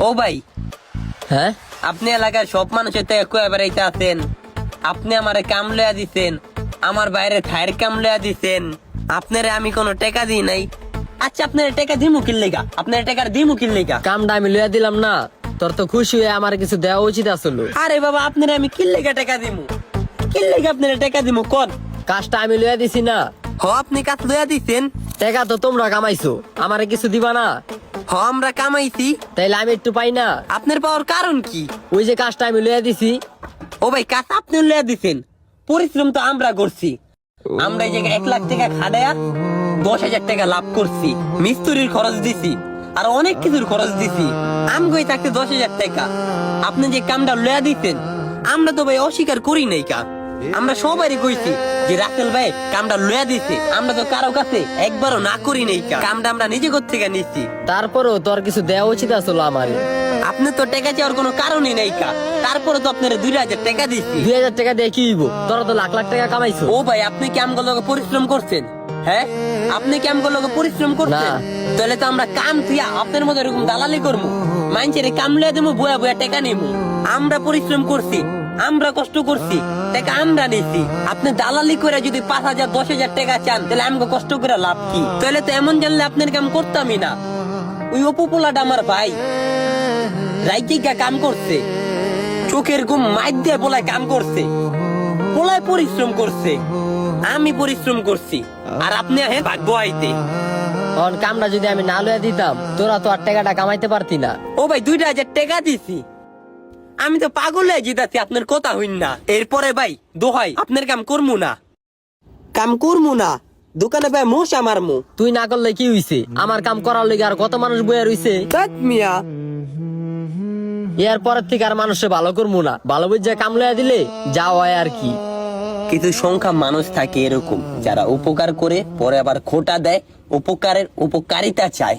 ও ভাই, হ্যাঁ আপনি এলাকার সব মানুষের থেকে কয়ে বেড়াইতে আছেন। আপনি আমারে কাম লইয়া দিছেন, আমার বাইরে থায়ের কাম লইয়া দিছেন। আপনারে আমি কোনো টাকা দিই নাই। আচ্ছা, আপনার টাকা দিমু কিল লেগা? আপনার টাকার দিমু কিল লেগা? কামটা আমি লইয়া দিলাম না, তোর তো খুশি হয়ে আমার কিছু দেওয়া উচিত আসলো। আরে বাবা, আপনারে আমি কিল লেগা টাকা দিমু? কিল লেগা আপনারে টাকা দিমু কোন? কাজটা আমি লইয়া দিছি না, আপনি কাজ লইয়া দিছেন? টাকা তো তোমরা কামাইছো, আমারে কিছু দিবা না? আমরা কামাইছি, তাইলে আমি একটু পাই না? আপনার পাওয়ার কারণ কি? ওই যে কাজটা আমি লইয়া দিছি। ও ভাই, কাজ আপনি লইয়া দিছেন, পরিশ্রম তো আমরা করছি। আমরা এই জায়গায় 1 লাখ টাকা খাটায়া 10,000 টাকা লাভ করছি। মিস্ত্রির খরচ দিছি, আর অনেক কিছুর খরচ দিছি। আমগোই থাকতে 10,000 টাকা। আপনি যে কামটা লইয়া দিতেন, আমরা তো ভাই অস্বীকার করি নাই কা। আমরা সবারই কইছি যে রাসেল ভাই কামটা লইয়া দিছে। আমরা তো কারো কাছে একবারও না করি নাই কা। কামটা আমরা নিজে কোথা থেকে নিছি। তারপরেও তোর কিছু দেওয়া উচিত আসলো আমারে। আপনি তো টাকা চাওয়ার কোনো কারণই নাই কা। তারপরে তো আপনার 2,000 টাকা দিছি। 2,000 টাকা দিয়ে কি হইব? তোরা তো লাখ লাখ টাকা কামাইছো। ও ভাই, আপনি কি আমগুলো পরিশ্রম করছেন? হ্যাঁ, আপনি কি আমগুলো পরিশ্রম করছেন? না। তাহলে তো আমরা কাম থিয়া আপনার মতো এরকম দালালি করবো, মানুষের কাম লইয়া দেবো, বয়া বয়া টাকা নিবো। আমরা পরিশ্রম করছি, আমরা কষ্ট করছি, টাকা আমরা নিছি। আপনি দালালি করে যদি 5,000 10,000 টাকা চান, তাহলে আমাকে কষ্ট করে লাভ কি? তাহলে তো এমন জানলে আপনার কাম করতামই না। ওই অপপোলাটা আমার ভাই রাইতিকা কাম করছে, চোখের ঘুম মাইর দিয়ে বলায় কাম করছে, বলায় পরিশ্রম করছে। আমি পরিশ্রম করছি, আর আপনি আহেন ভাগ্য আইতে। তখন কামটা যদি আমি না লইয়া দিতাম, তোরা তো আর টাকাটা কামাইতে পারতি না। ও ভাই, 2,000 টাকা দিছি, আমি তো পাগল হয়ে যেতেছি আপনার কথা হইন না। এরপরে ভাই দোহাই, আপনার কাম করমু না, কাম করমু না। দোকানে ভাই মশা মারমু। তুই না করলে কি হইছে? আমার কাম করার লেগে আর কত মানুষ বইয়া রইছে। ধ্যাৎ মিয়া, এর পরের থেকে আর মানুষে ভালো করবো না, ভালো বুঝে কাম লইয়া দিলে যা হয় আর কি। কিছু সংখ্যা মানুষ থাকে এরকম, যারা উপকার করে পরে আবার খোটা দেয়, উপকারের উপকারিতা চায়।